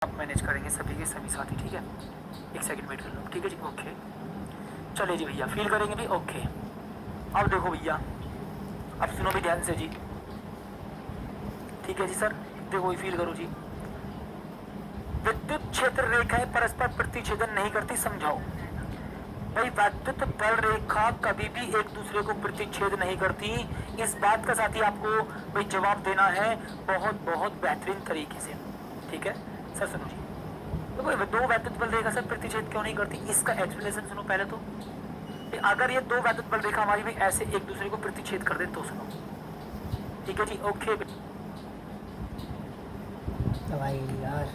आप मैनेज करेंगे सभी के सभी साथी, ठीक है। एक सेकंड वेट कर लो, ठीक है जी, ओके। चलिए जी भैया, फील करेंगे भी, ओके। अब देखो भैया, अब सुनो भी ध्यान से जी, ठीक है जी सर। देखो फील करो जी। विद्युत क्षेत्र रेखाएं परस्पर प्रतिच्छेदन नहीं करती, समझाओ भाई। विद्युत बल रेखा कभी भी एक दूसरे को प्रतिच्छेद नहीं करती। इस बात का साथी आपको भाई जवाब देना है बहुत बहुत बेहतरीन तरीके से, ठीक है सर। सुनो जी, तो भाई दो वैद्युत बल रेखा सर प्रतिच्छेद क्यों नहीं करती, इसका एक्सप्लेनेशन सुनो पहले तो। अगर ये दो वैद्युत बल रेखा हमारी भी ऐसे एक दूसरे को प्रतिच्छेद कर दे तो सुनो, ठीक है जी, ओके। तो भाई यार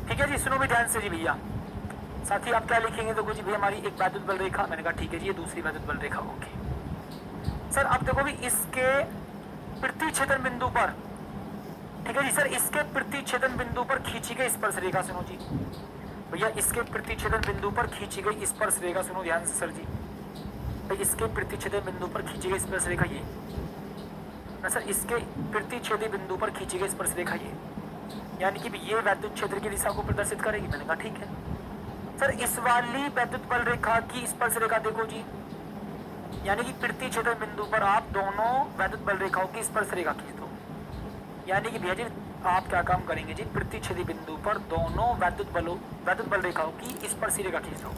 ठीक है जी, सुनो भी ध्यान से जी भैया। साथी आप क्या लिखेंगे, तो जी भाई हमारी एक वैद्युत बल रेखा, मैंने कहा ठीक है जी, ये दूसरी वैद्युत बल रेखा, ओके सर। अब देखो भी इसके प्रतिच्छेदन बिंदु पर, ठीक है जी सर, इसके प्रतिच्छेदन बिंदु पर खींची गई स्पर्श रेखा, सुनो जी भैया, इसके प्रतिच्छेदन बिंदु पर खींची गई स्पर्श रेखा, सुनो ध्यान से सर जी भाई। इसके प्रतिच्छेदन बिंदु पर खींची गई स्पर्श रेखा ये ना सर, इसके प्रतिच्छेदी बिंदु पर खींची गई स्पर्श रेखा ये, यानी कि ये वैद्युत क्षेत्र की दिशा को प्रदर्शित करेगी। मैंने कहा ठीक है सर। इस वाली वैद्युत बल रेखा की स्पर्श रेखा देखो जी, यानी कि प्रतिच्छेदन बिंदु पर आप दोनों वैद्युत बल रेखाओं की स्पर्श रेखा खींच दो। यानी कि भैया जी आप क्या काम करेंगे जी, प्रतिच्छेदी बिंदु पर दोनों वैद्युत बल रेखाओं की स्पर्श रेखा खींच दो,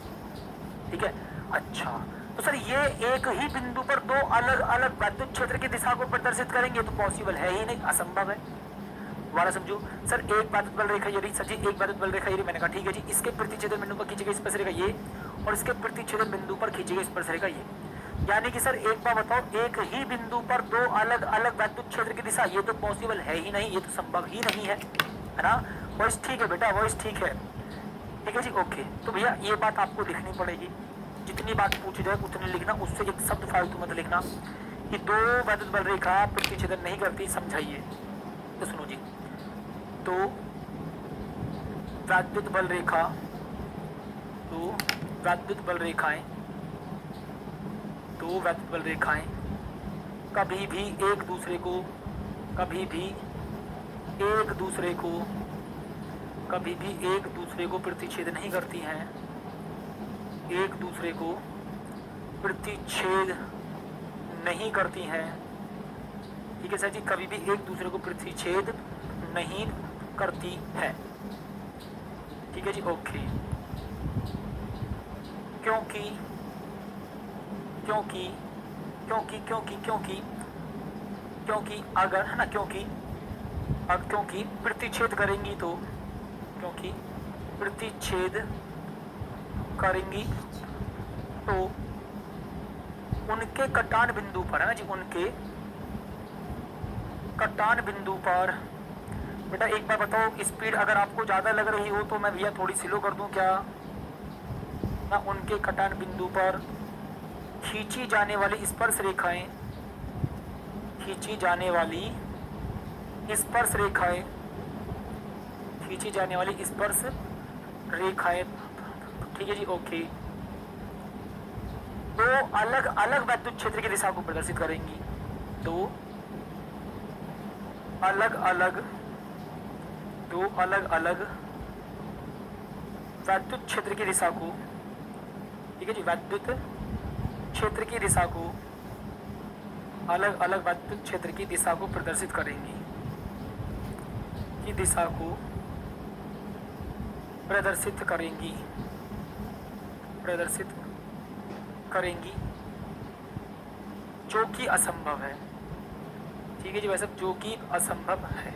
ठीक है। अच्छा, तो सर ये एक ही बिंदु पर दो अलग अलग वैद्युत क्षेत्र की दिशा को प्रदर्शित करेंगे, तो पॉसिबल है ही नहीं, असंभव है। दोबारा समझो सर, एक वैद्युत बल रेखा ये रही सर जी, एक वैद्युत बल रेखा ये रही, मैंने कहा ठीक है जी। इसके प्रतिच्छेदन बिंदु पर खींची गई स्पर्श रेखा ये, और इसके प्रतिच्छेदन बिंदु पर खींची गई स्पर्श रेखा ये। यानी कि सर एक बार बताओ, एक ही बिंदु पर दो अलग अलग वैद्युत क्षेत्र की दिशा, ये तो पॉसिबल है ही नहीं, ये तो संभव ही नहीं है ना। वॉइस ठीक है बेटा, वॉइस ठीक है, ठीक है जी, ओके। तो भैया ये बात आपको लिखनी पड़ेगी, जितनी बात पूछी जाए उतनी लिखना, उससे एक शब्द फालतू मत लिखना कि दो वैद्युत बल रेखा प्रतिच्छेदन नहीं करती, समझाइए। तो सुनो जी, तो वैद्युत बल रेखा, तो वैद्युत बल रेखाएं, दो वैद्युत बल रेखाएं कभी भी एक दूसरे को, कभी भी एक दूसरे को, कभी भी एक दूसरे को प्रतिच्छेद नहीं करती हैं, एक दूसरे को प्रतिच्छेद नहीं करती हैं, ठीक है सर जी, कभी भी एक दूसरे को प्रतिच्छेद नहीं करती है, ठीक है जी, ओके। क्योंकि क्योंकि क्योंकि क्योंकि क्योंकि क्योंकि अगर है ना, क्योंकि अब क्योंकि प्रतिच्छेद करेंगी तो, क्योंकि प्रतिच्छेद करेंगी तो उनके कटान बिंदु पर, है ना जी, उनके कटान बिंदु पर, बेटा एक बार बताओ, स्पीड अगर आपको ज्यादा लग रही हो तो मैं भैया थोड़ी स्लो कर दूं क्या ना। उनके कटान बिंदु पर खींची जाने वाली स्पर्श रेखाएं, खींची जाने वाली स्पर्श रेखाएं, खींची जाने वाली स्पर्श रेखाएं, ठीक है जी, ओके, दो अलग अलग वैद्युत क्षेत्र की दिशा को प्रदर्शित करेंगी, दो अलग अलग वैद्युत क्षेत्र की दिशा को, ठीक है जी, वैद्युत क्षेत्र की दिशा को, अलग अलग वैद्युत क्षेत्र की दिशा को प्रदर्शित करेंगी, की दिशा को प्रदर्शित करेंगी, प्रदर्शित करेंगी, जो कि असंभव है, ठीक है जी वैसे, जो कि असंभव है,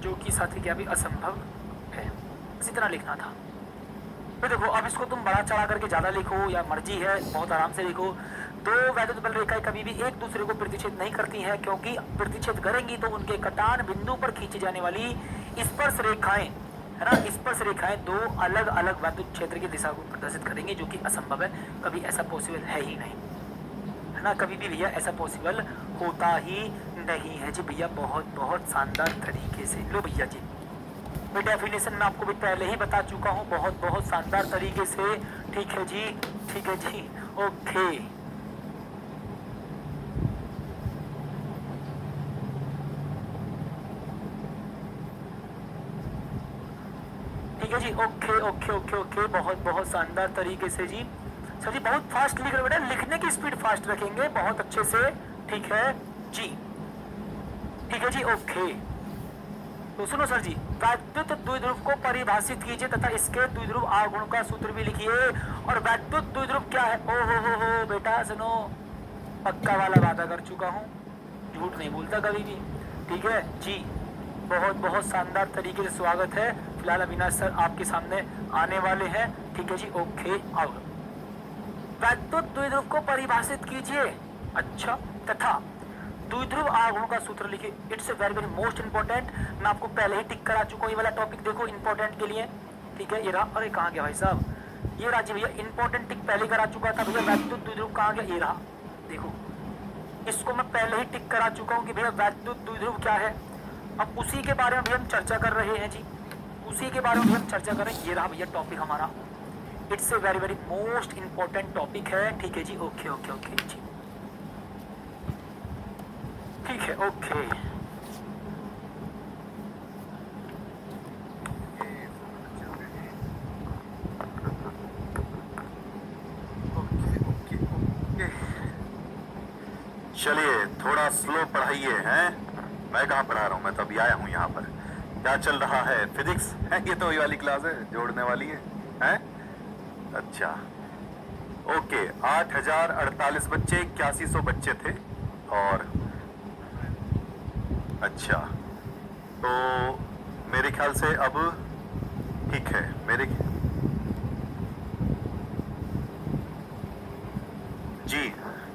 जो कि साथी क्या भी असंभव है, इसी तरह लिखना था। तो देखो अब इसको तुम बड़ा चढ़ा करके ज्यादा लिखो या मर्जी है, बहुत आराम से लिखो। दो वैद्युत बल रेखाएं कभी भी एक दूसरे को प्रतिच्छेद नहीं करती हैं, क्योंकि प्रतिच्छेद करेंगी तो उनके कटान बिंदु पर खींची जाने वाली स्पर्श रेखाएं, है ना, स्पर्श रेखाएं दो अलग अलग वैद्युत क्षेत्र की दिशा को प्रदर्शित करेंगे, जो कि असंभव है, कभी ऐसा पॉसिबल है ही नहीं, है ना, कभी भी भैया ऐसा पॉसिबल होता ही नहीं है जी भैया। बहुत बहुत शानदार तरीके से लो भैया जी, मैं डेफिनेशन में आपको भी पहले ही बता चुका हूँ, बहुत बहुत शानदार तरीके से, ठीक है जी, ठीक है जी, ओके। है जी, ओके ओके ओके ओके, बहुत बहुत शानदार तरीके से जी। सर जी बहुत फास्ट लिख रहे हो बेटा, लिखने की स्पीड फास्ट रखेंगे बहुत अच्छे से, ठीक है जी, ठीक है जी, ओके। तो सुनो सर जी, वैद्युत द्विध्रुव को परिभाषित कीजिए तथा इसके द्विध्रुव आगुण का सूत्र भी लिखिए। और वैद्युत द्विध्रुव क्या है? ओ हो बेटा सुनो, पक्का वाला वादा कर चुका हूँ, झूठ नहीं बोलता कभी भी, ठीक है जी। बहुत बहुत शानदार तरीके से स्वागत है। फिलहाल अविनाश सर आपके सामने आने वाले हैं, ठीक है जी, ओके। आओ, वैद्युत द्विध्रुव को परिभाषित कीजिए, अच्छा, तथा द्विध्रुव आघूर्ण का सूत्र लिखिए। It's a very very most important, मैं आपको पहले ही टिक करा चुका हूँ ये वाला टॉपिक, देखो इंपॉर्टेंट के लिए, ठीक है। ये रहा, अरे कहाँ गया भाई साहब, ये राजी भैया, इंपॉर्टेंट टिक पहले करा चुका था भैया। वैद्युत द्विध्रुव कहाँ गया, ये रहा, देखो इसको मैं पहले ही टिक करा चुका हूँ कि भैया वैद्युत द्विध्रुव क्या है। अब उसी के बारे में भी हम चर्चा कर रहे हैं जी, उसी के बारे में भी हम चर्चा कर रहे हैं। ये रहा भैया टॉपिक हमारा, it's a very very most important topic है, ठीक है जी, ओके ओके ओके जी, ठीक है, ओके। चलिए थोड़ा स्लो पढ़ाइए हैं, मैं कहाँ पढ़ा रहा हूँ, मैं तो अभी आया हूँ यहाँ पर। क्या चल रहा है, फिजिक्स है? ये तो वही वाली क्लास है, जोड़ने वाली है, हैं? अच्छा, ओके। 8048 बच्चे, 8100 बच्चे थे, और अच्छा, तो मेरे ख्याल से अब ठीक है। मेरे जी,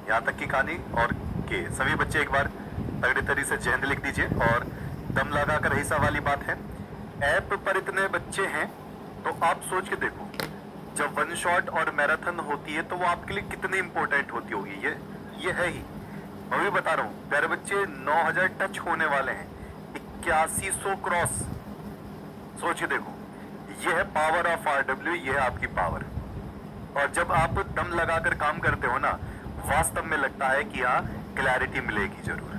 यहाँ तक की कहानी और के सभी बच्चे एक बार तगड़े तरीके से जय हिंद लिख दीजिए, और दम लगाकर हिस्सा वाली बात है। ऐप पर इतने बच्चे हैं तो आप सोच के देखो, जब वन शॉट और मैराथन होती है तो वो आपके लिए कितनी इंपॉर्टेंट होती होगी। ये है ही, मैं भी बता रहा हूँ, प्यारे बच्चे 9000 टच होने वाले हैं, 8100 क्रॉस, सोच के देखो, ये है पावर ऑफ RW, ये है आपकी पावर। और जब आप दम लगाकर काम करते हो ना, वास्तव में लगता है कि हाँ क्लैरिटी मिलेगी जरूर,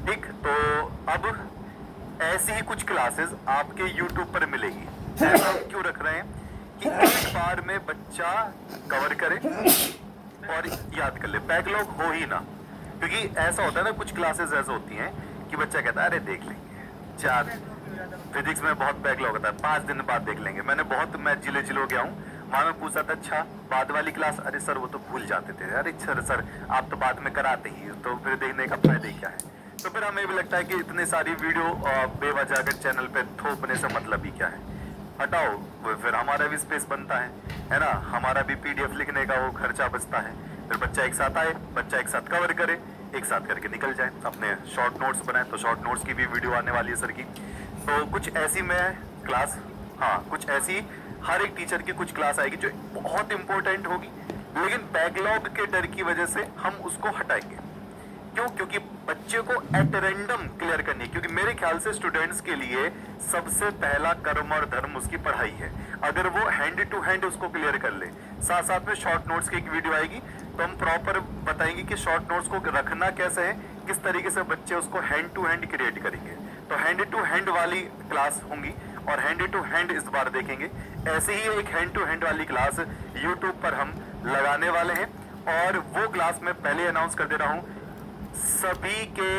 ठीक। तो अब ऐसी ही कुछ क्लासेस आपके YouTube पर मिलेगी। ऐसा क्यों रख रहे हैं कि एक बार में बच्चा कवर करे और याद कर ले, बैकलॉग हो ही ना। क्योंकि ऐसा होता है ना, कुछ क्लासेस ऐसे होती हैं कि बच्चा कहता है अरे देख लेंगे, 4 फिजिक्स में बहुत बैकलॉग होता है, 5 दिन बाद देख लेंगे। मैं जिले हो गया हूँ, वहां में पूछा था अच्छा बाद वाली क्लास, अरे सर वो तो भूल जाते थे, अरे सर आप तो बाद में कराते ही, तो फिर देखने का फायदा क्या है। तो फिर हमें भी लगता है कि इतनी सारी वीडियो बेवजह अगर चैनल पे थोपने से मतलब ही क्या है, हटाओ, फिर हमारा भी स्पेस बनता है ना, हमारा भी PDF लिखने का वो खर्चा बचता है। फिर बच्चा एक साथ आए, बच्चा एक साथ कवर करे, एक साथ करके निकल जाए, अपने शॉर्ट नोट्स बनाए। तो शॉर्ट नोट्स की भी वीडियो आने वाली है सर की। तो कुछ ऐसी मैं क्लास, हाँ कुछ ऐसी हर एक टीचर की कुछ क्लास आएगी जो बहुत इंपॉर्टेंट होगी, लेकिन बैकलॉग के डर की वजह से हम उसको हटाएंगे। क्यों? क्योंकि बच्चे को एट रैंडम क्लियर करनी है। क्योंकि मेरे ख्याल से स्टूडेंट्स के लिए सबसे पहला कर्म और धर्म उसकी पढ़ाई है। अगर वो हैंड टू हैंड उसको क्लियर कर ले, साथ साथ में शॉर्ट नोट्स की एक वीडियो आएगी, तो हम प्रॉपर बताएंगे कि शॉर्ट नोट्स को रखना कैसे है, किस तरीके से बच्चे उसको हैंड टू हैंड क्रिएट करेंगे। तो हैंड टू हैंड वाली क्लास होंगी, और हैंड टू हैंड इस बार देखेंगे। ऐसे ही एक हैंड टू हैंड वाली क्लास यूट्यूब पर हम लगाने वाले हैं, और वो क्लास मैं पहले अनाउंस कर दे रहा हूं, सभी के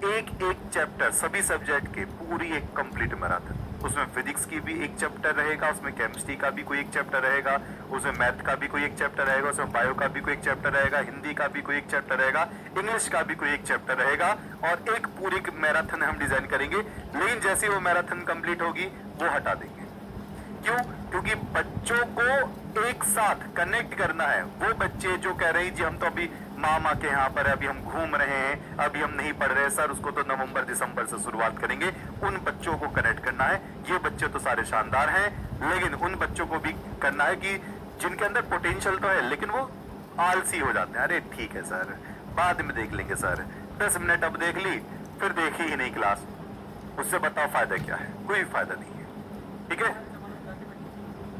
एक एक चैप्टर, सभी सब्जेक्ट के पूरी एक कंप्लीट मैराथन। उसमें फिजिक्स की भी एक चैप्टर रहेगा, उसमें केमिस्ट्री का भी कोई एक चैप्टर रहेगा, उसमें मैथ का भी कोई एक चैप्टर रहेगा, उसमें बायो का भी कोई एक चैप्टर रहेगा, हिंदी का भी कोई एक चैप्टर रहेगा, इंग्लिश का भी कोई एक चैप्टर रहेगा, और एक पूरी मैराथन हम डिजाइन करेंगे। लेकिन जैसे वो मैराथन कंप्लीट होगी वो हटा देंगे। क्यों? क्योंकि बच्चों को एक साथ कनेक्ट करना है। वो बच्चे जो कह रहे हैं जी हम तो अभी मामा के यहाँ पर अभी हम घूम रहे हैं, अभी हम नहीं पढ़ रहे सर, उसको तो नवंबर दिसंबर से शुरुआत करेंगे, उन बच्चों को कनेक्ट करना है। ये बच्चे तो सारे शानदार हैं, लेकिन उन बच्चों को भी करना है कि जिनके अंदर पोटेंशियल तो है लेकिन वो आलसी हो जाते हैं। अरे ठीक है सर, बाद में देख लेंगे सर, 10 मिनट अब देख ली, फिर देखी ही नहीं क्लास, उससे बताओ फायदा क्या है? कोई फायदा नहीं है। ठीक है,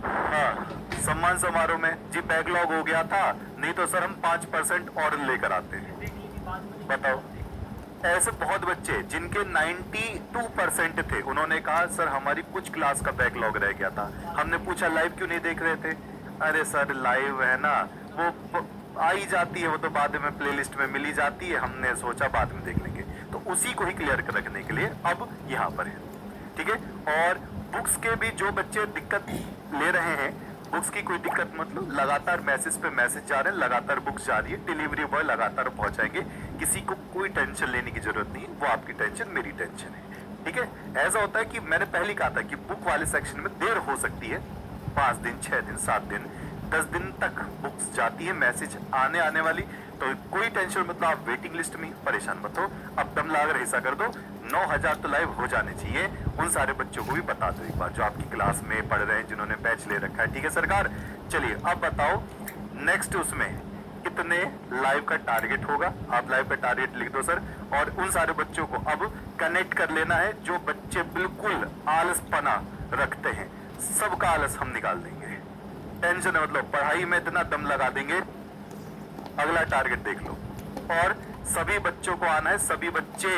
हाँ, सम्मान समारोह में जी बैकलॉग हो गया था, नहीं तो सर हम 5% और लेकर आते हैं। बताओ ऐसे बहुत बच्चे जिनके 92% थे, उन्होंने कहा सर हमारी कुछ क्लास का बैकलॉग रह गया था। हमने पूछा लाइव क्यों नहीं देख रहे थे? अरे सर लाइव है ना, वो आ ही जाती है, वो तो बाद में प्लेलिस्ट में मिली जाती है, हमने सोचा बाद में देख लेंगे। तो उसी को ही क्लियर रखने के लिए अब यहाँ पर है, ठीक है। और बुक्स के भी जो बच्चे दिक्कत ले रहे हैं, बुक्स की कोई दिक्कत मतलब लगातार मैसेज पे मैसेज जा रहे हैं, लगातार बुक्स जा रही है, डिलीवरी बॉय लगातार पहुंचाएंगे, किसी को कोई टेंशन लेने की जरूरत नहीं है, वो आपकी टेंशन मेरी टेंशन है, ठीक है। ऐसा होता है कि मैंने पहले कहा था कि बुक वाले सेक्शन में देर हो सकती है, 5 दिन 6 दिन 7 दिन 10 दिन तक बुक्स जाती है, मैसेज आने वाली, तो कोई टेंशन मतलब आप वेटिंग लिस्ट में परेशान मत हो। अब दम लाकर हिस्सा कर दो, 9000 तो लाइव हो जाने चाहिए। उन सारे बच्चों को भी बता दो एक बार जो आपकी क्लास में पढ़ रहे हैं, जिन्होंने बैच ले रखा है, ठीक है सरकार। चलिए अब बताओ नेक्स्ट उसमें कितने लाइव का टारगेट होगा, आप लाइव का टारगेट लिख दो सर। और उन सारे बच्चों को अब कनेक्ट कर लेना है जो बच्चे बिल्कुल आलसपना रखते हैं, सबका आलस हम निकाल देंगे। टेंशन है मतलब पढ़ाई में इतना दम लगा देंगे। अगला टारगेट देख लो, और सभी बच्चों को आना है, सभी बच्चे,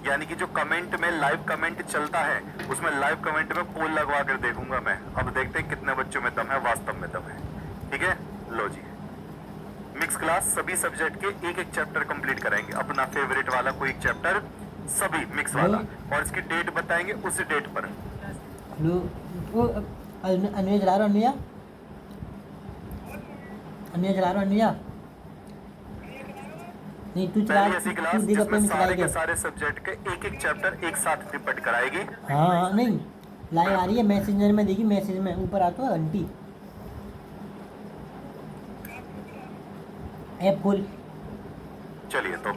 यानी कि जो कमेंट में लाइव कमेंट चलता है उसमें लाइव कमेंट में पोल लगवा कर देखूंगा मैं। अब देखते हैं कितने बच्चों में दम है, वास्तव में दम है, ठीक है। लो जी, मिक्स क्लास सभी सब्जेक्ट के एक एक चैप्टर कंप्लीट कराएंगे, अपना फेवरेट वाला कोई एक चैप्टर, सभी मिक्स वाला, और इसकी डेट बताएंगे उस डेट पर। अन्य चला रहा हूँ, अन्य चला रहा हूँ, नहीं तू चला, पहली ऐसी क्लास जिसमें सारे के सारे सब्जेक्ट के एक एक चैप्टर एक साथ रिपीट कराएगी। हाँ नहीं लाइव आ रही है, मैसेंजर में देखी, मैसेज में ऊपर आता है घंटी, ऐप खोल। चलिए तो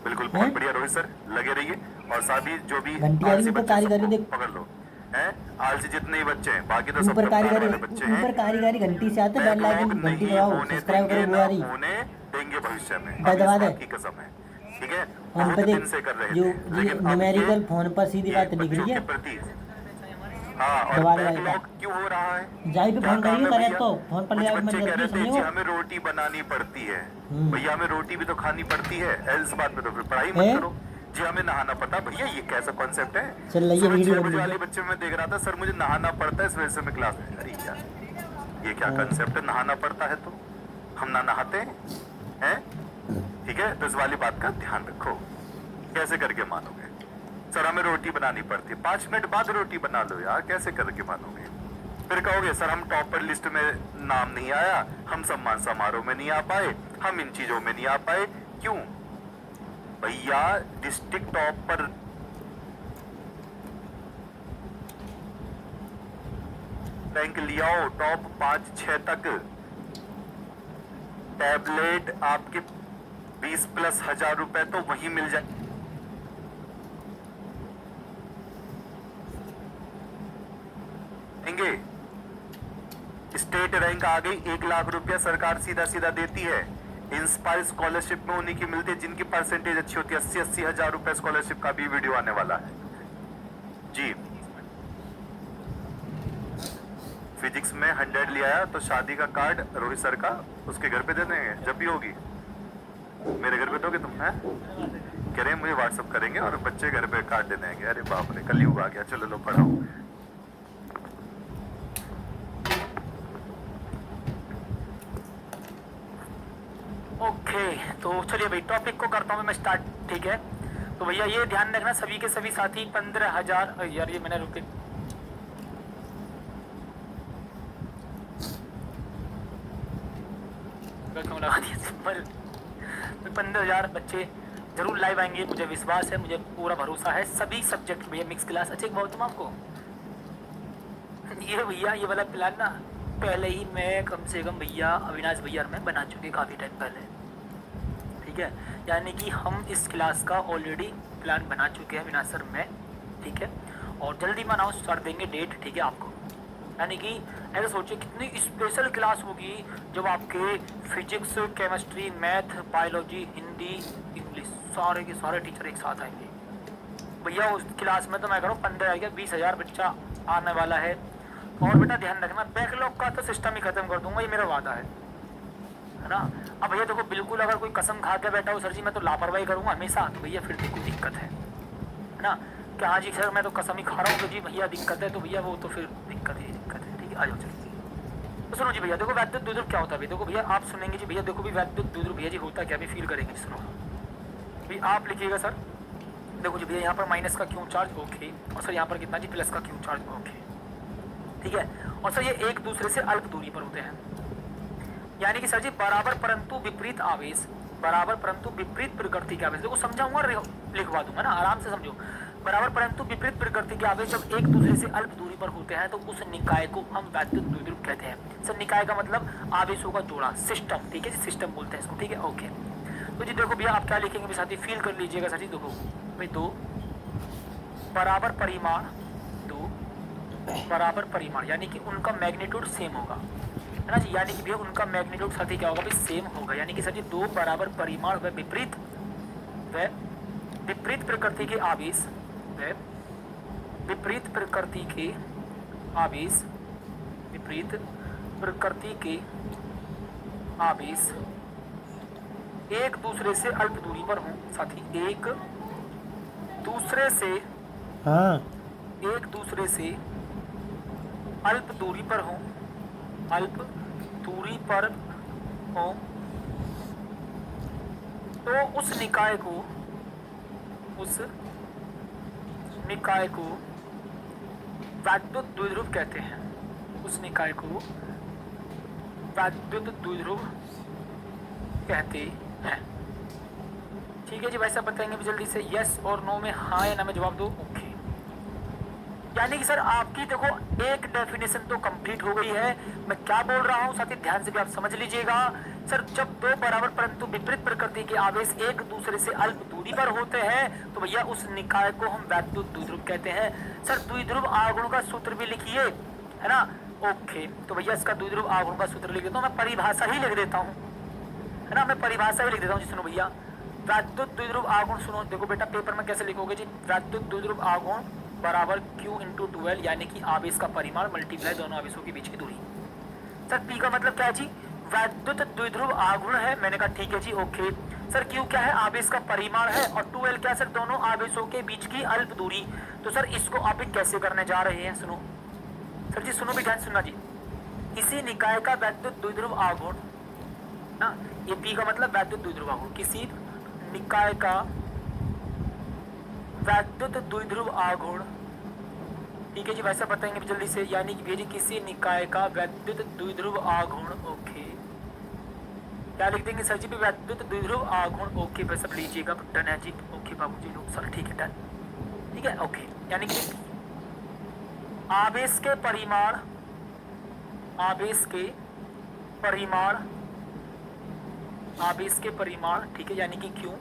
बिल्कुल बहुत बढ़िया रोहित सर, लगे रहिए। और साथ ही जो भी घंटी आ रही आलसी ऊपर बच्चे कारीगरी सबको देख, पकड़ लो, हैं आलसी जितने ही बच्चे हैं, बाकी तो सब ऊपर पढ़ने कारीगरी, वाले बच्चे हैं। ऊपर कारीगरी घंटी से आते हैं, बेल बैकलॉग आइकन घंटी नहीं दबाओ, होने सब्सक्राइब देंगे, करो, वो ना आ रही होने देंगे भविष्य में, दबा अब इस दे। बात की कसम है, ठीक है। हम बहुत पे दिन देख से कर रहे जो थे, लेकिन अब न्यूमेरिकल फोन पर सीधी बात दिख रही है, हाँ, और दबा दे बैकलॉग क्यों हो रहा है? जाई पे क्या फोन काम करिए है करे भैया? तो फोन पर ले कुछ आओ, बच्चे मत कह रहे करती थे समझो। जी हमें रोटी बनानी पड़ती है, भैया हमें रोटी भी तो खानी पड़ती है, इस बात में तो फिर पढ़ाई मत करो। जी हमें नहाना पड़ता, भैया ये कैसा कॉन्सेप्ट है? चल रही है सुबह वीडियो 6 बन बजे रही वाले है। बच्चे में देख रहा था, सर मुझे नहाना पड़ता है इस वजह से मैं क्लास में। अरे यार ये क्या कॉन्सेप्ट है, नहाना पड़ता है तो हम ना नहाते हैं, ठीक है। तो इस वाली बात का ध्यान रखो, कैसे करके मानोगे? सर हमें रोटी बनानी पड़ती है, 5 मिनट बाद रोटी बना लो यार, कैसे करके मानोगे? फिर कहोगे सर हम टॉपर लिस्ट में नाम नहीं आया, हम सम्मान समारोह में नहीं आ पाए, हम इन चीजों में नहीं आ पाए, क्यों? भैया डिस्ट्रिक्ट टॉपर रैंक लिया हो, टॉप 5-6 तक, टैबलेट आपके 20+ रुपए तो वही मिल जाए। स्टेट रैंक आ गई, 1 लाख रुपया सरकार सीधा सीधा देती है। इंस्पायर स्कॉलरशिप में उन्हीं की मिलती है जिनकी परसेंटेज अच्छी होती है। 80-80 हजार रुपए स्कॉलरशिप का भी वीडियो आने वाला है जी। फिजिक्स में 100 ले आया तो शादी का कार्ड रोहित सर का उसके घर पे दे देंगे, जब भी होगी मेरे घर पे दोगे तुम? हैं कह रहे हैं मुझे व्हाट्सअप करेंगे और बच्चे घर पे कार्ड दे देंगे। अरे बाप रे, कलयुग आ गया। चलो लो पढ़ाओ। ओके तो चलिए भाई टॉपिक को करता हूँ मैं स्टार्ट, ठीक है। तो भैया ये ध्यान रखना सभी के सभी साथी 15,000, यार ये मैंने रुके क्यों लगा दिया सिंपल। तो 15,000 बच्चे जरूर लाइव आएंगे, मुझे विश्वास है, मुझे पूरा भरोसा है। सभी सब्जेक्ट भैया मिक्स क्लास। अच्छा एक बात तुम आपको ये भैया ये वाला प्लान ना पहले ही मैं कम से कम भैया अविनाश भैया मैं बना चुके काफ़ी टाइम पहले, ठीक है। यानी कि हम इस क्लास का ऑलरेडी प्लान बना चुके हैं अविनाश सर में, ठीक है। और जल्दी में अनाउंस कर देंगे डेट, ठीक है आपको। यानी कि ऐसा सोचिए कितनी स्पेशल क्लास होगी जब आपके physics, chemistry, math, biology, Hindi, English सारे के सारे टीचर एक साथ आएंगे भैया उस क्लास में। तो मैं कह रहा हूँ 15,000 20,000 बच्चा आने वाला है। और बेटा ध्यान रखना बैकलॉग का तो सिस्टम ही खत्म कर दूंगा, ये मेरा वादा है ना। अब भैया देखो बिल्कुल अगर कोई कसम खा के बैठा हो सर जी मैं तो लापरवाही करूंगा हमेशा, तो भैया फिर देखो दिक्कत है ना कि हाँ जी सर मैं तो कसम ही खा रहा हूँ तो जी भैया दिक्कत है, तो भैया वो तो फिर दिक्कत है, ठीक है। आ जाओ चलिए। तो सुनो जी भैया देखो वैद्युत द्विध्रुव क्या होता है, देखो भैया आप सुनेंगे जी भैया देखो भी वैद्युत द्विध्रुव भैया जी होता क्या, अभी फील करेंगे। सुनो भाई आप लिखिएगा सर, देखो जी भैया यहाँ पर माइनस का क्यों चार्ज, ओके, और सर यहाँ पर कितना जी प्लस का क्यों चार्ज, ओके, ठीक है। और सर ये एक दूसरे से अल्प दूरी पर होते हैं, यानी कि सर जी बराबर परंतु विपरीत आवेश, बराबर परंतु विपरीत प्रकृति के आवेश, देखो समझाऊंगा लिखवा दूंगा ना, आराम से समझो। बराबर परंतु विपरीत प्रकृति के आवेश जब एक दूसरे से अल्प दूरी पर होते हैं तो उस निकाय को हम वैद्युत द्विध्रुव कहते हैं। सर निकाय का मतलब आवेशों का जोड़ा, सिस्टम, ठीक है जी, सिस्टम बोलते हैं इसको, ठीक है, ओके। तो जी देखो भैया आप क्या लिखेंगे भी साथी फील कर लीजिएगा सर जी, देखो भाई दो बराबर परिमाण, दो बराबर परिमाण यानी कि उनका मैग्नीट्यूड सेम होगा, है ना जी, यानी कि भैया उनका मैग्नीट्यूड साथी क्या होगा भाई सेम होगा, यानी कि सर जी दो बराबर परिमाण व विपरीत प्रकृति के आवेश, व विपरीत प्रकृति के आवेश, विपरीत प्रकृति के आवेश एक दूसरे से अल्प दूरी पर हों, साथी एक दूसरे से, हाँ एक दूसरे से अल्प दूरी पर हों, अल्प दूरी पर हों, तो उस निकाय को वैद्युत द्विध्रुव कहते हैं, उस निकाय को वैद्युत द्विध्रुव कहते हैं, ठीक है जी। भाई साहब बताएंगे भी जल्दी से, यस और नो में हाँ या ना में जवाब दो, ओके। यानी कि सर आपकी देखो एक डेफिनेशन तो कंप्लीट हो गई है, मैं क्या बोल रहा हूं साथी ध्यान से भी आप समझ लीजिएगा। सर जब दो बराबर परंतु विपरीत प्रकृति के आवेश एक दूसरे से अल्प दूरी पर होते हैं तो भैया उस निकाय को हम वैद्युत द्विध्रुव कहते हैं। सर द्विध्रुव आगुण का सूत्र भी लिखिए, है ना, ओके। तो भैया इसका द्विध्रुव आगुण का सूत्र लिख देता हूँ, मैं परिभाषा ही लिख देता हूँ, है ना, मैं परिभाषा ही लिख देता हूँ जी। सुनो भैया वैद्युत द्विध्रुव आगुण, सुनो देखो बेटा पेपर में कैसे लिखोगे जी, वैद्युत द्विध्रुव आगुण बराबर Q इंटू 2L, यानी कि आवेश का परिमाण मल्टीप्लाई दोनों आवेशों के बीच की दूरी। सर P का मतलब क्या है जी, वैद्युत द्विध्रुव आगुण है, मैंने कहा ठीक है जी, ओके। सर Q क्या है, आवेश का परिमाण है, और 2L क्या है सर, दोनों आवेशों के बीच की अल्प दूरी। तो सर इसको आप कैसे करने जा रहे हैं, सुनो सर जी, सुनो भी ध्यान सुनना जी। किसी निकाय का वैद्युत द्विध्रुव आगुण ना, ये P का मतलब वैद्युत द्विध्रुव आगुण, किसी निकाय का वैद्युत द्विध्रुव आघूर्ण, ठीक है जी। वैसा बताएंगे जल्दी से, यानी कि भेजी किसी निकाय का वैद्युत द्विध्रुव आघूर्ण, ओके। क्या लिख देंगे सर जी, वैद्युत द्विध्रुव आघूर्ण, ओके। बस सब लीजिएगा, डन है जी, ओके बाबू जी लोग, सर ठीक है डन, ठीक है, ओके। यानी कि आवेश के परिमाण, आवेश के परिमाण, आवेश के परिमाण, ठीक है, यानी कि क्यों,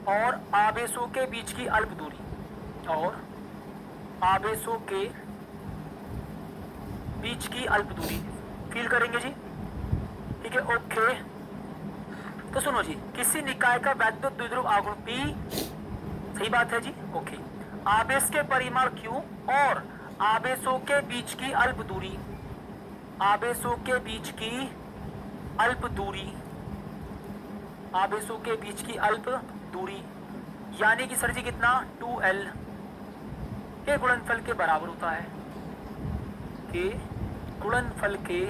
और आवेशों के बीच की अल्प दूरी, और आवेशों के बीच की अल्प दूरी फील करेंगे जी, ठीक है, ओके। तो सुनो जी, किसी निकाय का वैद्युत द्विध्रुव आघूर्ण P, सही बात है जी, ओके। आवेश के परिमाण Q और आवेशों के बीच की अल्प दूरी, आवेशों के बीच की अल्प दूरी, आवेशों के बीच की अल्प दूरी, यानी कि सर जी कितना, 2L के गुणनफल के बराबर होता है, के गुणनफल के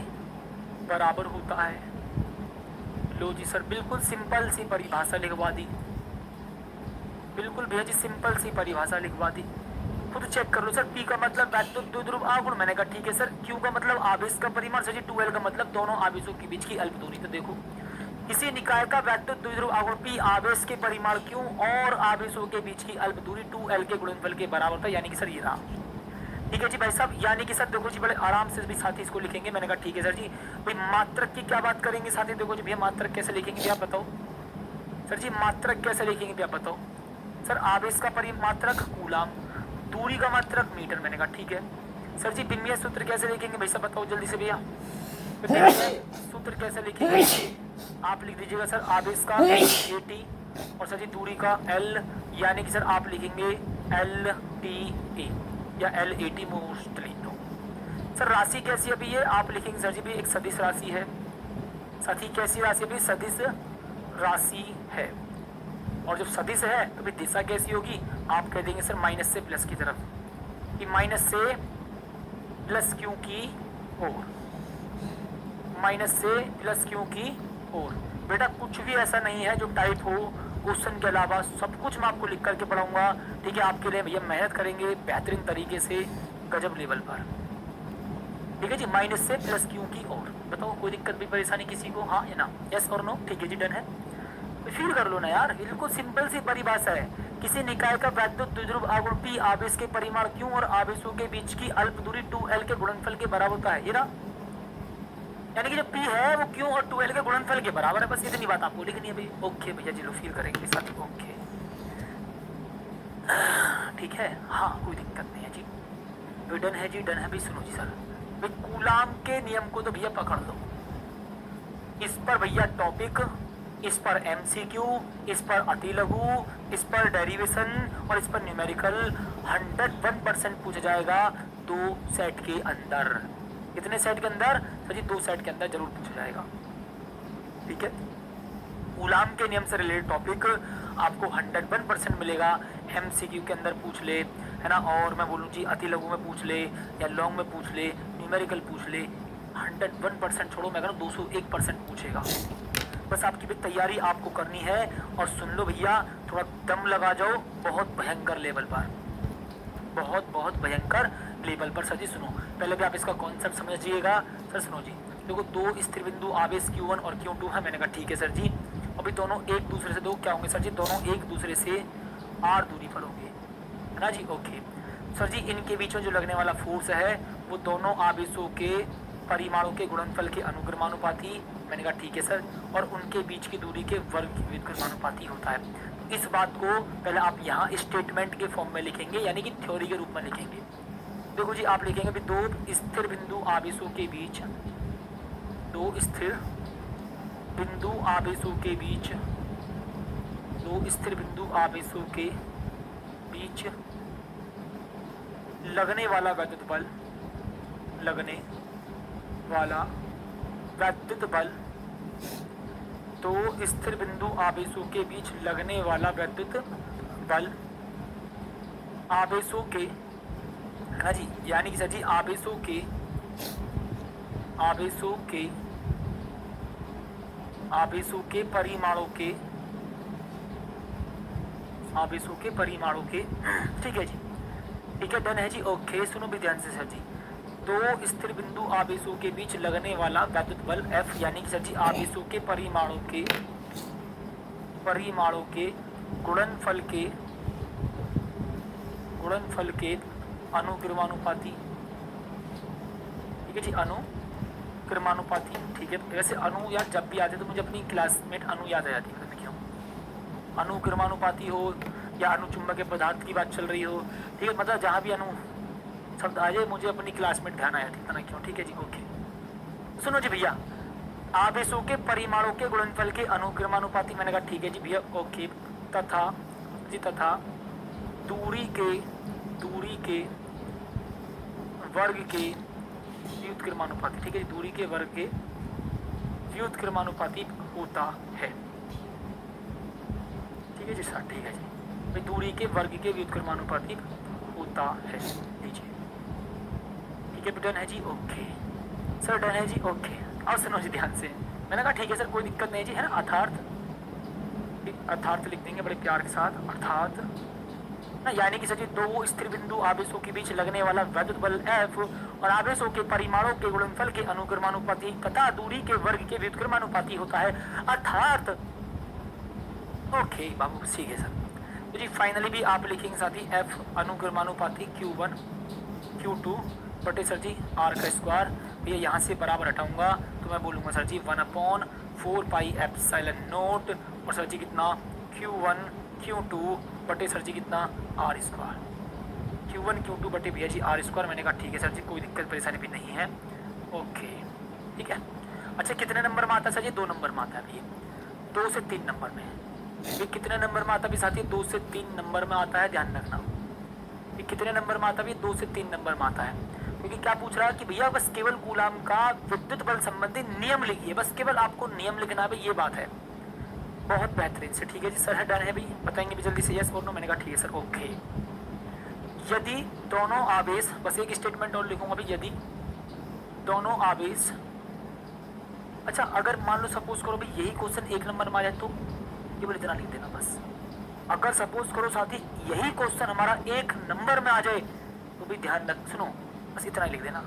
बराबर होता है। लो जी सर, बिल्कुल सिंपल सी परिभाषा लिखवा दी, बिल्कुल भैया जी सिंपल सी परिभाषा लिखवा दी, खुद चेक कर लो। सर P का मतलब वैद्युत द्विध्रुव आघूर्ण, मैंने कहा ठीक है सर। Q का मतलब आवेश का परिमाण, सर जी 2L का मतलब दोनों आवेशों के बीच की अल्प दूरी। तो देखो किसी निकाय का वैद्युत द्विध्रुव आघूर्ण P आवेश के परिमाण Q और आवेशों के बीच की अल्प दूरी 2L के गुणनफल के बराबर था, यानी कि सर ये रहा, ठीक है जी भाई साहब। यानी कि सर देखो जी बड़े आराम से भी साथी इसको लिखेंगे, मैंने कहा ठीक है सर जी। भाई मात्रक की क्या बात करेंगे साथी, देखो जी भैया मात्रक कैसे लिखेंगे भैया बताओ सर जी, मात्रक कैसे लिखेंगे भैया बताओ सर। आवेश का परिमात्रक कूलाम, दूरी का मात्रक मीटर, मैंने कहा ठीक है सर जी। विनिमय सूत्र कैसे लिखेंगे भाई साहब बताओ जल्दी से भैया, सूत्र कैसे लिखेंगे आप लिख दीजिएगा सर, आवेश का AT और सर जी दूरी का L, यानी कि सर आप लिखेंगे LTA या LAT मोस्टली। तो सर राशि कैसी है अभी ये आप लिखेंगे सर जी भी एक सदिश राशि है, साथ ही कैसी राशि भी सदिश राशि है, और जब सदिश है तो भी दिशा कैसी होगी, आप कह देंगे सर माइनस से प्लस की तरफ, कि माइनस से प्लस क्यू की ओर, माइनस से प्लस क्यू की ओर। बेटा कुछ भी ऐसा नहीं है जो टाइप हो, क्वेश्चन के अलावा सब कुछ मैं आपको लिख करके पढ़ाऊंगा, ठीक है। आपके लिए भैया मेहनत करेंगे बेहतरीन तरीके से, गजब लेवल पर, ठीक है जी। माइनस से प्लस क्यू की ओर, बताओ कोई दिक्कत भी परेशानी किसी को, हाँ या ना, यस और नो, ठीक है जी, डन है। फील कर लो ना यार, बिल्कुल सिंपल सी परिभाषा है। किसी निकाय का वैद्युत द्विध्रुव आघूर्ण P आवेश के परिमाण Q और आवेशों के बीच की अल्प दूरी 2L के गुणनफल के बराबर होता है, ये ना, यानी कि जो P है वो Q और 2L के गुणनफल के बराबर है, बस इतनी बात आपको लिखनी है भाई। ओके भैया जी, लो फील करेंगे साथ, ओके ठीक है, हाँ कोई दिक्कत नहीं है जी, तो डन है जी, डन है भाई। सुनो जी सर, भाई कूलाम के नियम को तो भैया पकड़ लो, इस पर भैया टॉपिक, इस पर एमसीक्यू, इस पर अति लघु, इस पर डेरिवेशन और इस पर न्यूमेरिकल 101% पूछा जाएगा 2 सेट के अंदर। कितने सेट के अंदर सर जी? 2 सेट के अंदर जरूर पूछा जाएगा, ठीक है। कूलाम के नियम से रिलेटेड टॉपिक आपको 101% मिलेगा, एमसीक्यू के अंदर पूछ ले, है ना, और मैं बोलूँ जी अति लघु में पूछ ले या लॉन्ग में पूछ ले, न्यूमेरिकल पूछ ले, 101% छोड़ो, मैं कहूँ 201% पूछेगा। बस आपकी भी तैयारी आपको करनी है, और सुन लो भैया, थोड़ा दम लगा जाओ, बहुत भयंकर लेवल पर, बहुत भयंकर लेवल पर। सर जी सुनो, पहले भी आप इसका कॉन्सेप्ट समझिएगा। सर सुनो जी, देखो 2 स्थिर बिंदु आवेश Q1 और Q2 है, मैंने कहा ठीक है सर जी। अभी दोनों एक दूसरे से, दो क्या होंगे सर जी? दोनों एक दूसरे से r दूरी पर होंगे, है ना जी, ओके सर जी। इनके बीच में जो लगने वाला फोर्स है वो दोनों आवेशों के परिमाणों के गुणनफल के अनुक्रमानुपाती, मैंने कहा ठीक है सर, और उनके बीच की दूरी के वर्ग के व्युत्क्रमानुपाती होता है। इस बात को पहले आप यहाँ स्टेटमेंट के फॉर्म में लिखेंगे, यानी कि थ्योरी के रूप में लिखेंगे। देखो जी, आप लिखेंगे भी 2 स्थिर बिंदु आवेशों के बीच, 2 स्थिर बिंदु आवेशों के बीच, 2 स्थिर बिंदु आवेशों के बीच लगने वाला वैद्युत बल, लगने वाला वैद्युत बल, 2 स्थिर बिंदु आवेशों के बीच लगने वाला वैद्युत बल आवेशों के, है ना जी, यानी कि सर जी आवेशों के परिमाणों के, आवेशों के परिमाणों के, ठीक है जी, ठीक है, डन है जी, ओके। सुनो भी ध्यान से सर जी, 2 स्थिर बिंदु आवेशों के बीच लगने वाला वैद्युत बल F, यानी कि सर जी आवेशों के परिमाणों गुणनफल के अनुक्रमानुपाती, ठीक है जी, अनुक्रमानुपाती, ठीक है। वैसे अनु याद जब भी आते तो मुझे अपनी क्लासमेट अनु याद आ जाती है, पता नहीं क्यों, अनुक्रमानुपाती हो या अनुचुंबकीय पदार्थ की बात चल रही हो, ठीक है, मतलब जहाँ भी अनु शब्द आ जाए मुझे अपनी क्लासमेट ध्यान आया, ठीक है, क्यों, ठीक है जी, ओके। सुनो जी भैया, आवेशों के परिमाणों के गुणनफल के अनुक्रमानुपाती, मैंने कहा ठीक है जी भैया, ओके। तथा जी, तथा दूरी के वर्ग के व्युत्क्रमानुपाती, ठीक है जी, दूरी के वर्ग के व्युत्क्रमानुपाती होता है, ठीक है जी सर, ठीक है जी, भाई दूरी के वर्ग के व्युत्क्रमानुपाती होता है, लीजिए, ठीक है, डन है जी, ओके सर, डन है जी, ओके। और सुनो जी ध्यान से, मैंने कहा ठीक है सर, कोई दिक्कत नहीं जी, है ना। अर्थार्थ लिख देंगे बड़े प्यार के साथ, अर्थात ना, यानी कि सर जी 2 स्थिर बिंदु आवेशों के बीच लगने वाला वैद्युत बल F और आवेशों के परिमाणों के गुणनफल के अनुक्रमानुपाती तथा दूरी के वर्ग के व्युत्क्रमानुपाती होता है, अर्थात, ओके बाबू, ठीक है सर। तो जी फाइनली भी आप लिखेंगे साथी F अनुक्रमानुपाती Q1 Q2 बटे सर जी R का स्क्वायर, भैया यहाँ से बराबर हटाऊंगा तो मैं बोलूँगा सर जी 1/4 पाई एप्सिलॉन नोट, और सर जी कितना Q1 Q2 बटे सर जी कितना R स्क्वायर, Q1 Q2 बटे भैया जी R स्क्वायर। मैंने कहा ठीक है सर जी, कोई दिक्कत परेशानी भी नहीं है, ओके ठीक है। अच्छा कितने नंबर में आता है सर जी? 2 नंबर में आता है भैया, 2 से 3 नंबर में। ये कितने नंबर में आता है भी साथी? 2 से 3 नंबर में आता है, ध्यान रखना। ये कितने नंबर में आता है? 2 से 3 नंबर में आता है। क्योंकि क्या पूछ रहा है कि भैया बस केवल कूलाम का विद्युत बल संबंधी नियम लिखिए, बस केवल आपको नियम लिखना है, ये बात है। बहुत बेहतरीन से, ठीक है जी सर, है डन है भाई, बताएंगे भी जल्दी से यस और नो। मैंने कहा ठीक है सर, ओके। यदि दोनों आवेश, बस एक स्टेटमेंट और लिखूंगा भाई, यदि दोनों आवेश, अच्छा अगर मान लो सपोज करो भाई यही क्वेश्चन 1 नंबर में आ जाए तो ये बोले इतना लिख देना बस। अगर सपोज करो साथी यही क्वेश्चन हमारा 1 नंबर में आ जाए तो भी ध्यान रख, सुनो बस इतना ही लिख देना।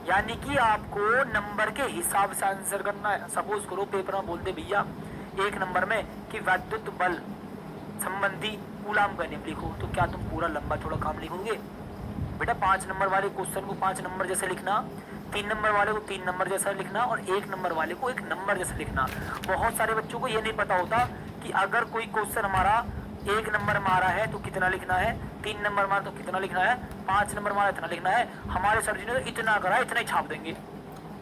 यानी कि आपको नंबर के हिसाब से आंसर करना है। सपोज करो पेपर में बोलते भैया 1 नंबर में कि वैद्युत बल संबंधी कूलाम का नियम लिखो, तो क्या तुम पूरा लंबा थोड़ा काम लिखोगे? बेटा 5 नंबर वाले क्वेश्चन को 5 नंबर जैसे लिखना, 3 नंबर वाले को 3 नंबर जैसा लिखना और 1 नंबर वाले को 1 नंबर जैसा लिखना। बहुत सारे बच्चों को ये नहीं पता होता कि अगर कोई क्वेश्चन हमारा 1 नंबर में आ रहा है तो कितना लिखना है, 3 नंबर में तो कितना लिखना है, 5 नंबर में इतना लिखना है। हमारे सर जी ने तो इतना करा, इतना ही छाप देंगे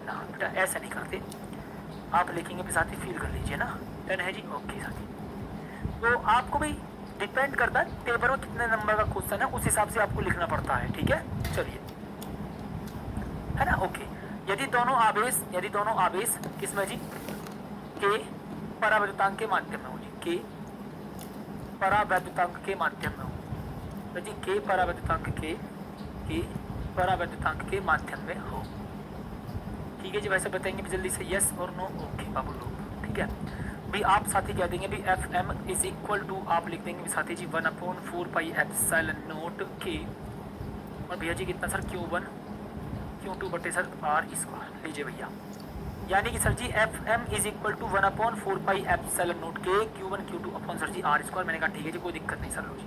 ना बेटा, ऐसा नहीं करते। आप लिखेंगे भी साथी, फील कर लीजिए ना, डन है जी, ओके साथी। तो आपको भी डिपेंड करता है पेपर में कितने नंबर का क्वेश्चन है, उस हिसाब से आपको लिखना पड़ता है, ठीक है। चलिए, है ना, ओके। यदि दोनों आवेश किसमें जी, के परावैद्युतांक के माध्यम में हो जी, के परावैद्युतांक के माध्यम में हो, तो जी के परावैद्युतांक के माध्यम में हो, ठीक है जी। वैसे बताएंगे भी जल्दी से यस और नो, ओके बाबू लोग, ठीक है भी। आप साथी कह देंगे भी F M is equal to, आप लिख देंगे भी साथी जी 1/4 पाई एप्सिलॉन नॉट के, और भैया जी कितना सर, Q1 Q2 बटे सर R स्क्वायर, लीजिए भैया। यानी कि sir ji F M is equal to 1/4 pi epsilon naught के Q1 Q2 upon sir ji R square. मैंने कहा ठीक है जी, कोई दिक्कत नहीं सर, लो जी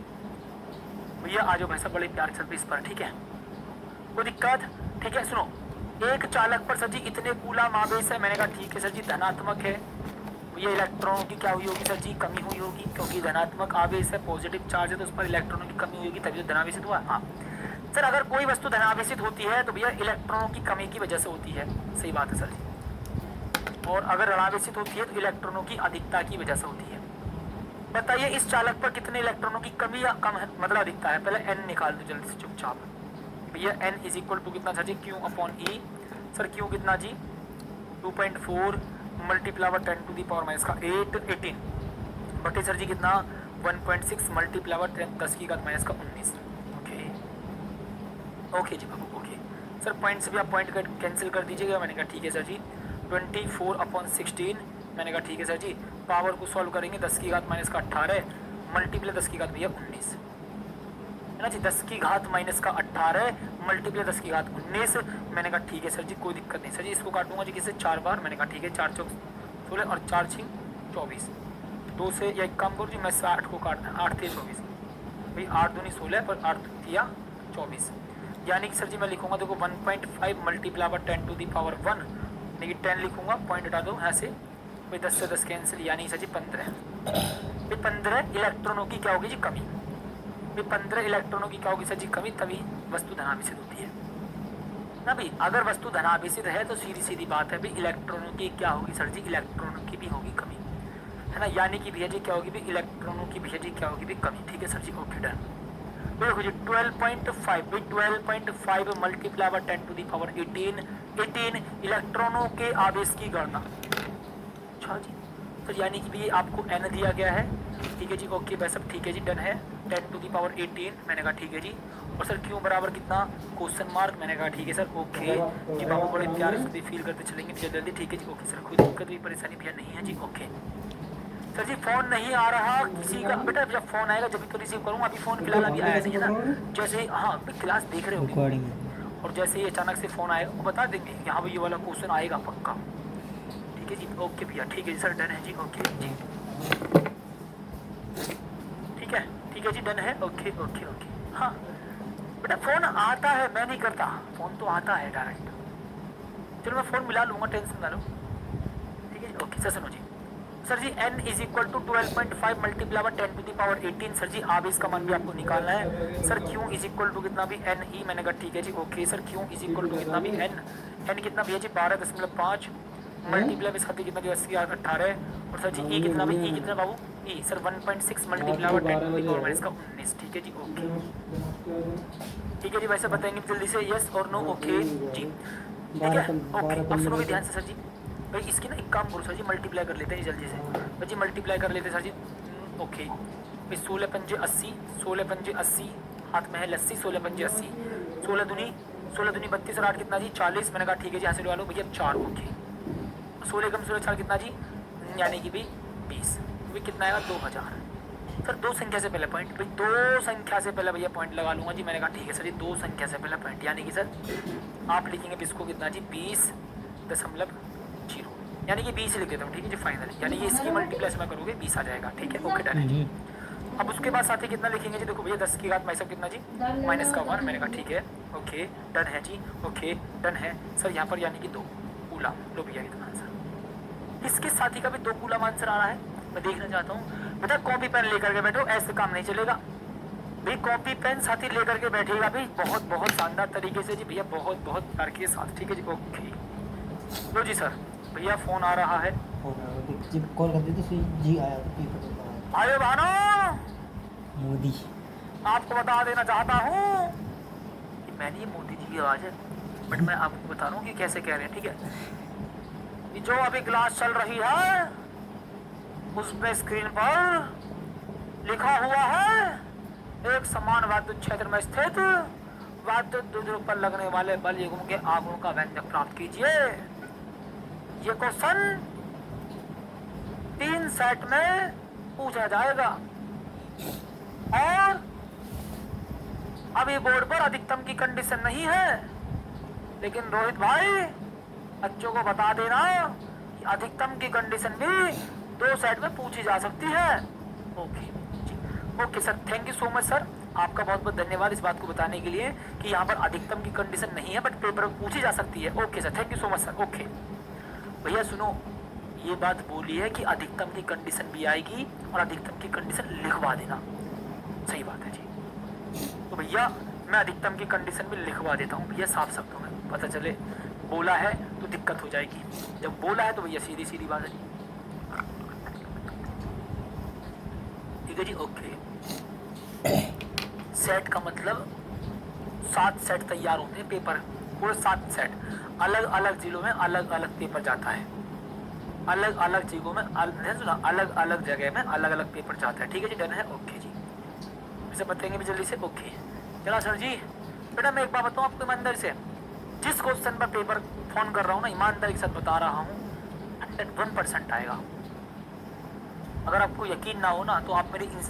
भैया आ जाओ भाई साहब, बड़े प्यार के साथ इस पर, ठीक है, कोई दिक्कत, ठीक है। सुनो, एक चालक पर सर जी इतने कूलाम आवेश है, मैंने कहा ठीक है सर जी, धनात्मक है, ये इलेक्ट्रॉनों की क्या हुई होगी सर जी, कमी हुई होगी, क्योंकि धनात्मक आवेश है, पॉजिटिव चार्ज है, तो उस पर इलेक्ट्रॉनों की कमी हुई होगी, तभी तो धनावेशित हुआ। हाँ सर, अगर कोई वस्तु धनावेशित होती है तो भैया इलेक्ट्रॉनों की कमी की वजह से होती है, सही बात है सर जी। और अगर ऋणावेशित होती है तो इलेक्ट्रॉनों की अधिकता की वजह से होती है। बताइए इस चालक पर कितने इलेक्ट्रॉनों की कमी या कम है, मतलब अधिकता है, पहले n निकाल दो जल्दी से चुपचाप भैया। n इज इक्वल टू कितना sir ji, Q upon E, sir Q कितना ji 2.4 multiply 10 to the power minus का 18 बटे सर जी कितना 1.6 मल्टीप्लाई 10 की घात माइनस का 19। ओके ओके जी बाबू, ओके सर। पॉइंट से भी आप पॉइंट कैंसिल कर दीजिएगा, मैंने कहा ठीक है सर जी। 24/16, मैंने कहा ठीक है सर जी। पावर को सॉल्व करेंगे, 10 की घात माइनस का 18 मल्टीप्लाई 10 की घात भैया 19, है ना जी। 10 की घात माइनस का 18 मल्टीप्लाई 10 की घात 19, मैंने कहा ठीक है सर जी, कोई दिक्कत नहीं सर जी। इसको काटूंगा जी किससे, 4 बार, मैंने कहा ठीक है, 4 चौक 16 और 4 6 24, 2 से या एक काम करो जी, मैं 8 को काटना, 8 थे 24 भाई, 8 दूनी 16 पर 8 किया 24, यानी कि सर जी मैं लिखूंगा देखो 1.5 मल्टीप्लाई 10 टू दी पावर 1, लेकिन 10 लिखूंगा, पॉइंट हटा दो यहाँ से भाई, 10 से 10 कैंसिल, यानी सर जी 15 भाई, 15 इलेक्ट्रॉनों की क्या होगी जी, कमी। 15 इलेक्ट्रॉनों की क्या होगी सर जी, कमी, तभी वस्तु धनावेशित होती है ना भाई। अगर वस्तु धनावेशित है तो सीधी सीधी बात है भाई, इलेक्ट्रॉनों की क्या होगी सर जी, इलेक्ट्रॉनों की भी होगी कमी, है ना। यानी कि भैया जी क्या होगी भी, इलेक्ट्रॉनों की भैया जी क्या होगी भी, कमी, ठीक है सर जी, ओके डन। देखो जी 12.5 भाई, 12.5 मल्टीप्लाई 10 टू दी पावर 18 इलेक्ट्रॉनों के आवेश की गणना। अच्छा जी, तो यानी कि भी आपको n दिया गया है, ठीक है जी, ओके भाई सब, ठीक है जी, डन है। 10 टू दी पावर 18, मैंने कहा ठीक है जी। और सर क्यों बराबर कितना, क्वेश्चन मार्क, मैंने कहा ठीक है सर, ओके जी बाबू, बड़े प्यार से फील करते चलेंगे जल्दी, ठीक है जी, ओके सर, कोई दिक्कत भी परेशानी भैया नहीं है जी, ओके सर जी। फोन नहीं आ रहा किसी का बेटा, जब फोन आएगा जब तो रिसीव करूँगा, अभी फोन फिलहाल अभी आया नहीं है ना। जैसे हाँ क्लास देख रहे हो, और जैसे ही अचानक से फोन आएगा वो बता देंगे यहाँ पर ये वाला क्वेश्चन आएगा पक्का, ठीक है जी, ओके भैया, ठीक है जी सर, डन है जी, ओके जी, ठीक है जी, डन है, ओके ओके ओके। हाँ बेटा फोन आता है, मैं नहीं करता, फोन तो आता है डायरेक्ट, चलो मैं फोन मिला लूँगा, टेंशन ना लो, ठीक है जी, ओके सर। सुनो जी, सर जी n is equal to 12.5 multiply 10 to the power 18, sir जी आवेश का मान भी आपको निकालना है। Sir q is equal to कितना भी n e, मैंने कहा ठीक है जी, okay sir. q is equal to कितना भी n कितना भैया जी 12.5 मल्टीप्लाई में साथ कितना 80 18, और सर जी e कितना भी, e कितना बाबू ई सर 1.6 मल्टीप्लाई बाय 10 का 19, ठीक है जी ओके। ठीक है जी, वैसे बताएंगे जल्दी से यस और नो, ओके जी ठीक है ओके। अब सुनो भी ध्यान से सर जी, भाई इसकी ना एक काम करो सर जी, मल्टीप्लाई कर लेते हैं जी जल्दी से भाई जी, मल्टीप्लाई कर लेते हैं सर जी ओके। भाई 16 पंजे 80, 16 पंजे 80, हाथ में है लस्सी, 16 पंजे 80, 16 दूनी 32 और 8 कितना जी 40, मैंने कहा ठीक है जी यहाँ से लगा लो भैया 4 ओके। 16 कम 16 4 कितना जी, यानी कि भाई 20, भाई कितना आएगा 2000। सर दो संख्या से पहले पॉइंट, भाई दो संख्या से पहले भैया पॉइंट लगा लूंगा जी, मैंने कहा ठीक है सर जी, दो संख्या से पहले पॉइंट, यानी कि सर आप लिखेंगे इसको कितना जी 20.0, यानी कि 20 लिख देता हूँ ठीक है जी फाइनल, यानी कि इसकी मल्टीप्लेस में करोगे 20 आ जाएगा, ठीक है ओके डन है जी। अब उसके बाद साथ ही कितना लिखेंगे जी, देखो भैया 10 की घात माइनस कितना जी माइनस का 1, मैंने कहा ठीक है ओके डन है जी ओके डन है सर। यहाँ पर यानी कि 2 कूलम, लो भैया कितना आंसर, इसके साथी का भी 2 कूलम आंसर आ रहा है। मैं देखना चाहता हूँ बेटा, कॉपी पेन लेकर के बैठो, ऐसे काम नहीं चलेगा भाई, कॉपी पेन साथी लेकर के बैठेगा भाई बहुत बहुत शानदार तरीके से जी भैया, बहुत बहुत प्यार के साथ, ठीक है जी ओके। लो जी सर भैया फोन आ रहा है, जब कॉल करते थे जी आया आयो भानो, मोदी। आपको बता देना चाहता हूँ कि मैंने ये मोदी जी की आवाज़ है, बट मैं आपको बता रहा हूँ कि कैसे कह रहे हैं, ठीक है। ये जो अभी क्लास चल रही है उसमें स्क्रीन पर लिखा हुआ है एक समान वाद्य क्षेत्र में स्थित वाद्य ध्रुव पर लगने वाले बल युग्म के आगुण का व्यंजक प्राप्त कीजिए। ये क्वेश्चन 3 सेट में पूछा जाएगा और अभी बोर्ड पर अधिकतम की कंडीशन नहीं है, लेकिन रोहित भाई बच्चों को बता देना कि अधिकतम की कंडीशन भी 2 सेट में पूछी जा सकती है। Okay okay sir, thank you so much sir, आपका बहुत बहुत धन्यवाद इस बात को बताने के लिए कि यहाँ पर अधिकतम की कंडीशन नहीं है बट पेपर में पूछी जा सकती है। Okay sir, thank you so much sir. Okay भैया सुनो, ये बात बोली है कि अधिकतम की कंडीशन भी आएगी और अधिकतम की कंडीशन लिखवा देना, सही बात है जी। तो भैया मैं अधिकतम की कंडीशन भी लिखवा देता हूँ भैया, साफ शब्दों में, पता चले बोला है तो दिक्कत हो जाएगी, जब बोला है तो भैया सीधी सीधी बात है जी, ठीक है जी ओके। सेट का मतलब 7 सेट तैयार होते हैं पेपर, पूरे 7 सेट अलग अलग जिलों में अलग अलग पेपर जाता है, अलग अलग जगहों में अलग अलग जगह में अलग अलग पेपर जाता है, ठीक है जी डन है ओके जी। इसे बताएंगे भी जल्दी से ओके। चला सर जी, बेटा मैं एक बात बताऊँ आपको ईमानदारी से, जिस क्वेश्चन पर पेपर फोन कर रहा हूँ ना ईमानदारी के साथ बता रहा हूँ 101% आएगा। अगर आपको यकीन ना हो ना तो आप मेरे इंस्टा